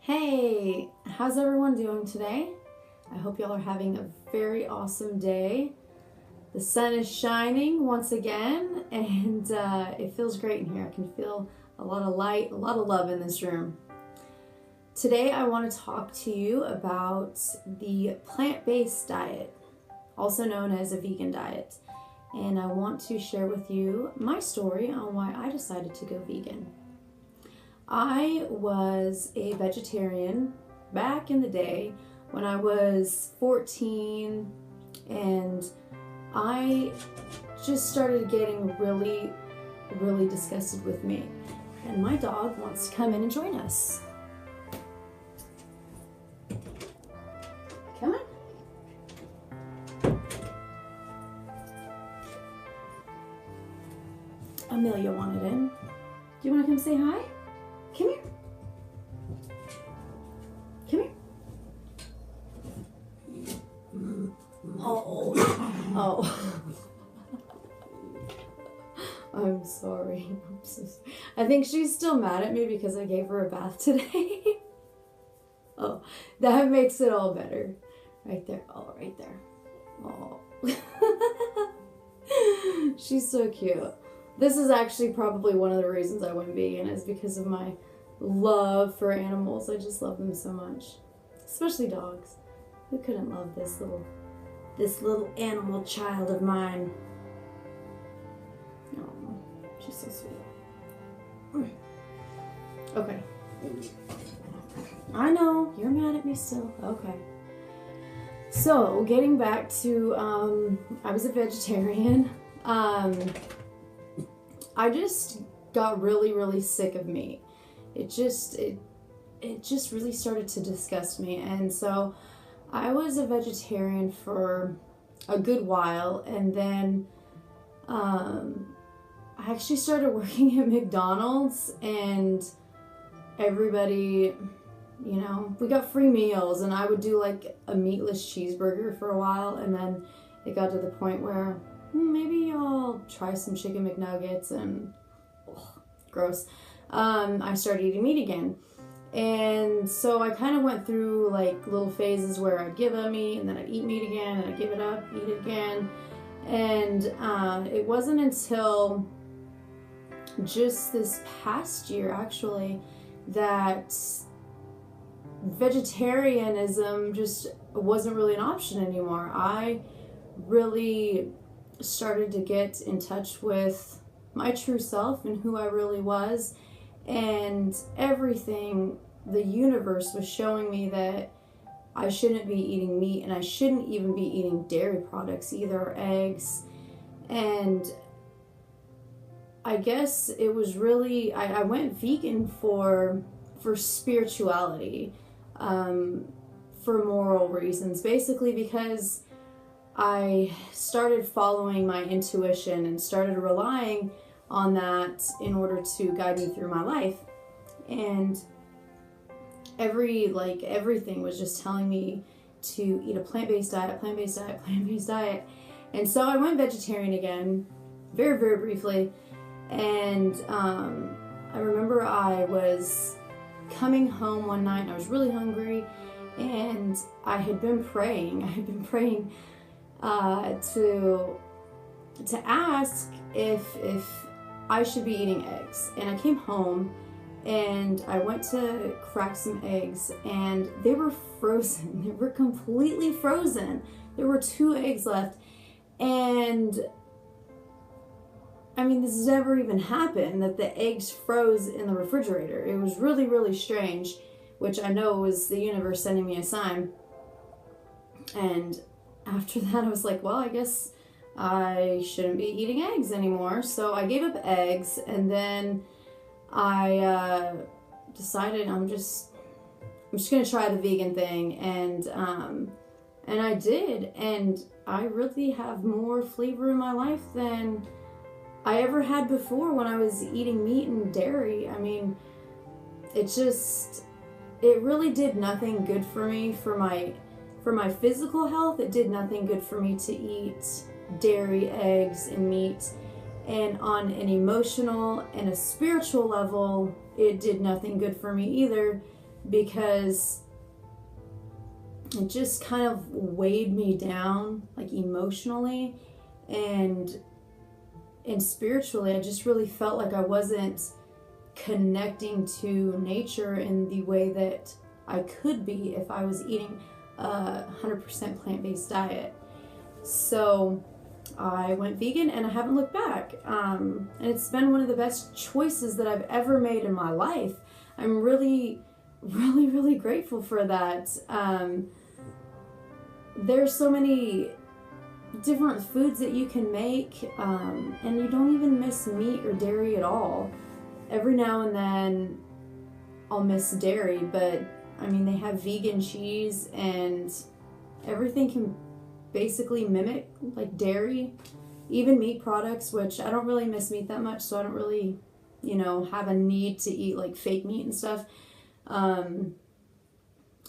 Hey, how's everyone doing today? I hope y'all are having a very awesome day. The sun is shining once again, and it feels great in here. I can feel a lot of light, a lot of love in this room. Today I want to talk to you about the plant-based diet, also known as a vegan diet. And I want to share with you my story on why I decided to go vegan. I was a vegetarian back in the day when I was 14, and I just started getting really disgusted with meat. And my dog wants to come in and join us. Come on. Amelia wanted in. Do you want to come say hi? Come here. Come here. Oh. I'm sorry. I think she's still mad at me because I gave her a bath today. Oh, that makes it all better. Right there. Oh, right there. Oh. She's so cute. This is actually probably one of the reasons I went vegan, is because of my love for animals. I just love them so much. Especially dogs. Who couldn't love this little animal child of mine? Oh, she's so sweet. Okay. I know, you're mad at me still. Okay. So, getting back to, I was a vegetarian. I just got really sick of meat. It just really started to disgust me. And so I was a vegetarian for a good while, and then I actually started working at McDonald's, and everybody, we got free meals, and I would do like a meatless cheeseburger for a while, and then it got to the point where maybe I'll try some chicken McNuggets, and gross. I started eating meat again. And so I kind of went through like little phases where I'd give up meat, and then I'd eat meat again, and I'd give it up, eat it again. And it wasn't until just this past year, actually, that vegetarianism just wasn't really an option anymore. I really started to get in touch with my true self and who I really was, and everything, the universe was showing me that I shouldn't be eating meat, and I shouldn't even be eating dairy products either, or eggs. And I guess it was really, I went vegan for spirituality, for moral reasons, basically because I started following my intuition and started relying on that in order to guide me through my life. And everything was just telling me to eat a plant-based diet, plant-based diet, plant-based diet. And so I went vegetarian again, very briefly. And I remember I was coming home one night, and I was really hungry, and I had been praying to ask if I should be eating eggs. And I came home, and I went to crack some eggs, and they were frozen. They were completely frozen. There were 2 eggs left, and I mean, this has never even happened, that the eggs froze in the refrigerator. It was really strange, which I know was the universe sending me a sign. And after that, I was like, well, I guess I shouldn't be eating eggs anymore. So I gave up eggs, and then I decided I'm just gonna try the vegan thing, and I did, and I really have more flavor in my life than I ever had before when I was eating meat and dairy. I mean, it really did nothing good for me for my physical health. It did nothing good for me to eat dairy, eggs, and meat. And on an emotional and a spiritual level, it did nothing good for me either, because it just kind of weighed me down, like emotionally and spiritually. I just really felt like I wasn't connecting to nature in the way that I could be if I was eating a 100% plant-based diet. So I went vegan and I haven't looked back. And it's been one of the best choices that I've ever made in my life. I'm really, really, really grateful for that. There's so many different foods that you can make, and you don't even miss meat or dairy at all. Every now and then I'll miss dairy, but I mean, they have vegan cheese and everything can basically mimic like dairy, even meat products, which I don't really miss meat that much, so I don't really, have a need to eat like fake meat and stuff.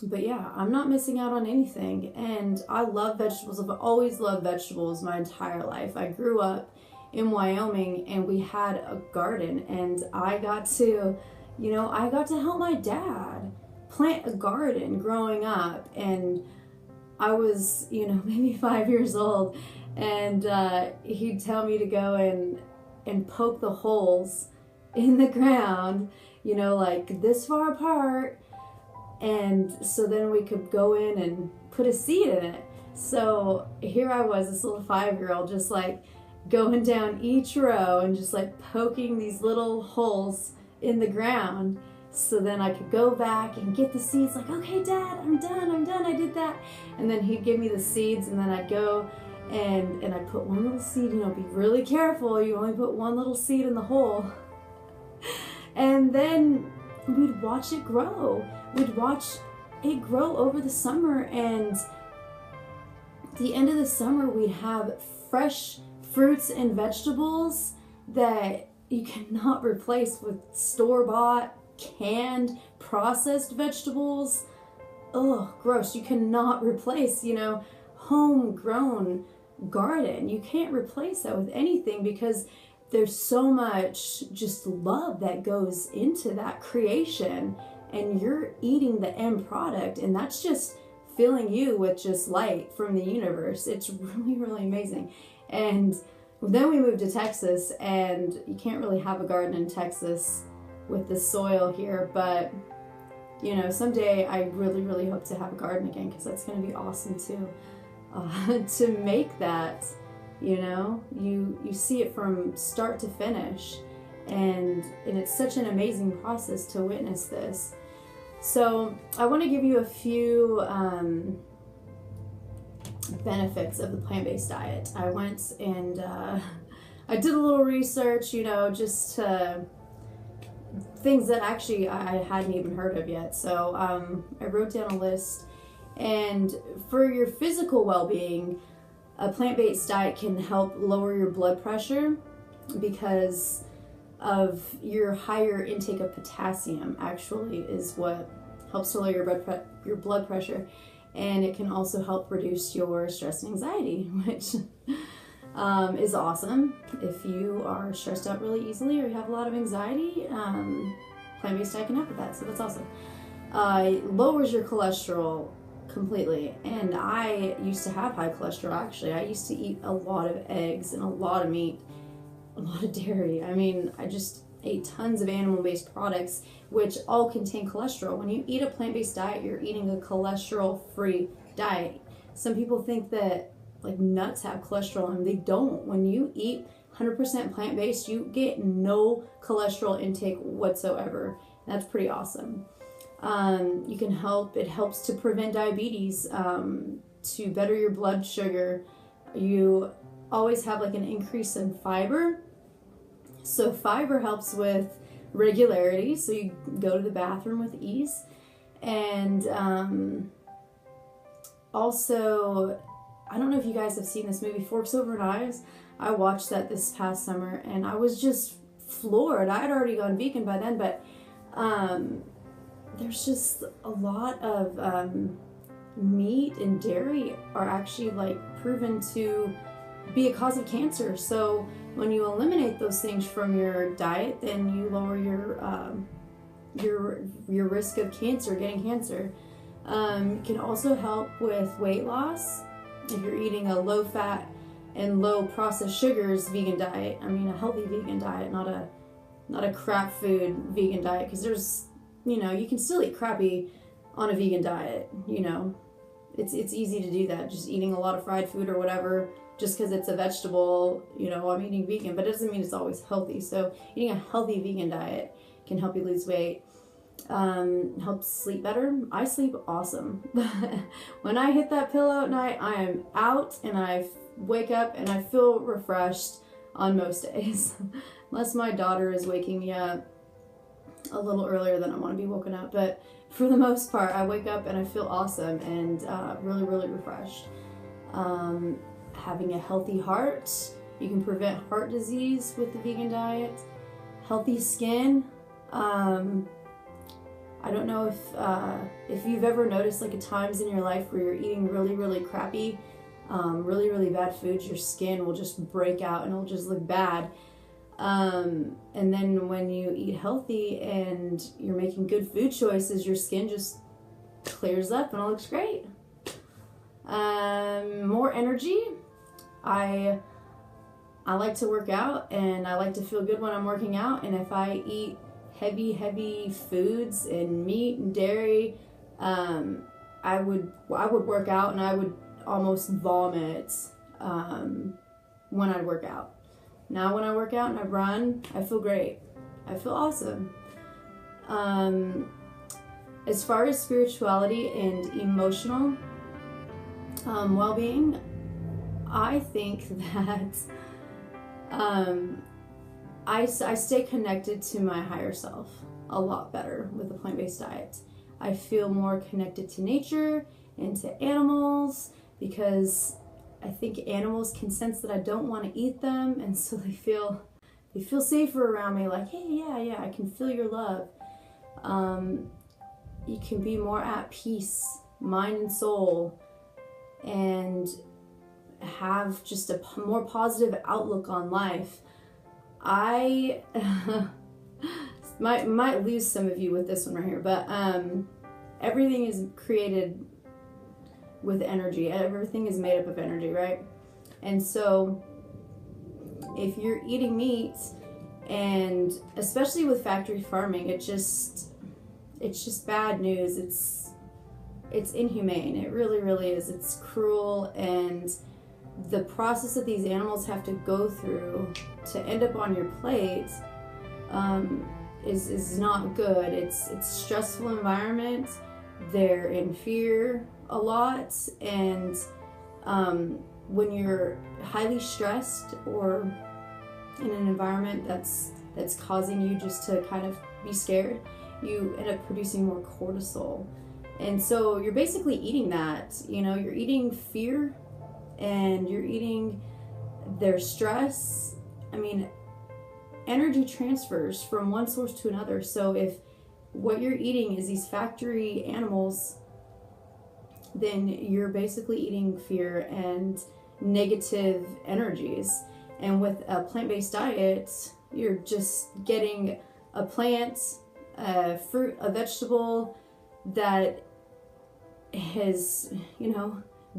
But yeah, I'm not missing out on anything, and I love vegetables. I've always loved vegetables my entire life. I grew up in Wyoming and we had a garden, and I got to help my dad plant a garden growing up, and I was, maybe 5 years old, and he'd tell me to go and poke the holes in the ground, like this far apart. And so then we could go in and put a seed in it. So here I was, this little 5-year-old, just like going down each row and just like poking these little holes in the ground. So then I could go back and get the seeds, like, okay, Dad, I'm done, I did that. And then he'd give me the seeds, and then I'd go and I'd put one little seed, be really careful, you only put one little seed in the hole. And then we'd watch it grow. We'd watch it grow over the summer, and at the end of the summer we'd have fresh fruits and vegetables that you cannot replace with store-bought, canned, processed vegetables. Ugh, gross. You cannot replace, homegrown garden. You can't replace that with anything, because there's so much just love that goes into that creation, and you're eating the end product, and that's just filling you with just light from the universe. It's really, really amazing. And then we moved to Texas, and you can't really have a garden in Texas with the soil here, but someday I really, really hope to have a garden again, because that's going to be awesome too. To make that, you see it from start to finish, and it's such an amazing process to witness this. So I want to give you a few benefits of the plant-based diet. I went and I did a little research, just things that actually I hadn't even heard of yet. So I wrote down a list, and for your physical well-being, a plant-based diet can help lower your blood pressure because of your higher intake of potassium. Actually is what helps to lower your blood pressure, and it can also help reduce your stress and anxiety, which is awesome. If you are stressed out really easily or you have a lot of anxiety, plant-based diet can help with that, so that's awesome. It lowers your cholesterol completely, and I used to have high cholesterol. Actually, I used to eat a lot of eggs and a lot of meat, a lot of dairy. I mean, I just ate tons of animal-based products, which all contain cholesterol. When you eat a plant-based diet, you're eating a cholesterol-free diet. Some people think that like nuts have cholesterol, and they don't. When you eat 100% plant-based, you get no cholesterol intake whatsoever. That's pretty awesome. It helps to prevent diabetes, to better your blood sugar. You always have like an increase in fiber. So fiber helps with regularity, so you go to the bathroom with ease. And also, I don't know if you guys have seen this movie, Forks Over Knives. I watched that this past summer, and I was just floored. I had already gone vegan by then, but there's just a lot of meat and dairy are actually like proven to be a cause of cancer. So when you eliminate those things from your diet, then you lower your risk of cancer, getting cancer. It can also help with weight loss if you're eating a low fat and low processed sugars vegan diet. I mean, a healthy vegan diet, not a crap food vegan diet, because there's, you can still eat crappy on a vegan diet. It's easy to do that, just eating a lot of fried food or whatever, just because it's a vegetable. I'm eating vegan, but it doesn't mean it's always healthy. So eating a healthy vegan diet can help you lose weight. Helps sleep better. I sleep awesome. When I hit that pillow at night, I am out, and I wake up and I feel refreshed on most days. Unless my daughter is waking me up a little earlier than I want to be woken up. But for the most part, I wake up and I feel awesome and really, really refreshed. Having a healthy heart. You can prevent heart disease with the vegan diet. Healthy skin. I don't know if you've ever noticed, like, at times in your life where you're eating really, really crappy, really, really bad foods, your skin will just break out and it'll just look bad. And then when you eat healthy and you're making good food choices, your skin just clears up and it looks great. More energy. I like to work out, and I like to feel good when I'm working out, and if I eat heavy foods and meat and dairy, I would work out and I would almost vomit when I'd work out. Now when I work out and I run, I feel great. I feel awesome. As far as spirituality and emotional well-being, I think that I stay connected to my higher self a lot better with a plant-based diet. I feel more connected to nature and to animals, because I think animals can sense that I don't want to eat them, and so they feel safer around me, like, hey, yeah, I can feel your love. You can be more at peace, mind and soul, and have just a more positive outlook on life. I might lose some of you with this one right here, but everything is created with energy. Everything is made up of energy, right? And so if you're eating meat, and especially with factory farming, it's just bad news. It's inhumane. It really, really is. It's cruel, and the process that these animals have to go through to end up on your plate is not good. It's stressful environment. They're in fear a lot, and when you're highly stressed or in an environment that's causing you just to kind of be scared, you end up producing more cortisol. And so you're basically eating that. You're eating fear, and you're eating their stress. I mean, energy transfers from one source to another. So if what you're eating is these factory animals, then you're basically eating fear and negative energies. And with a plant-based diet, you're just getting a plant, a fruit, a vegetable that has,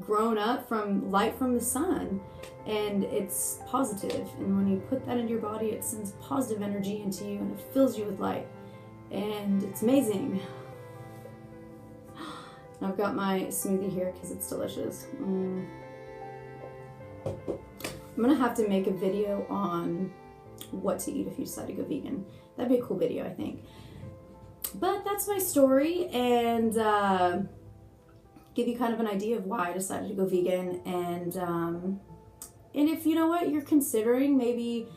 grown up from light from the sun, and it's positive. And when you put that into your body, it sends positive energy into you, and it fills you with light, and it's amazing. I've got my smoothie here because it's delicious. I'm gonna have to make a video on what to eat if you decide to go vegan. That'd be a cool video, I think. But that's my story, and give you kind of an idea of why I decided to go vegan. And if you're considering maybe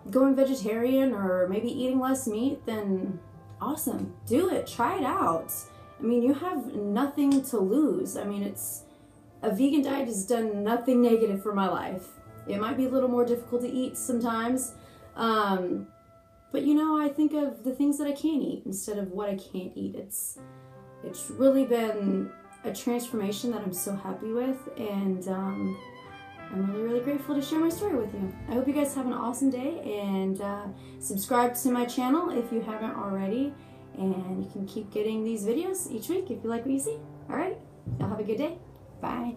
going vegetarian or maybe eating less meat, then awesome, do it, try it out. I mean, you have nothing to lose. I mean, a vegan diet has done nothing negative for my life. It might be a little more difficult to eat sometimes, but I think of the things that I can eat instead of what I can't eat. It's really been a transformation that I'm so happy with, and I'm really, really grateful to share my story with you. I hope you guys have an awesome day, and subscribe to my channel if you haven't already, And you can keep getting these videos each week if you like what you see. All right, y'all have a good day. Bye.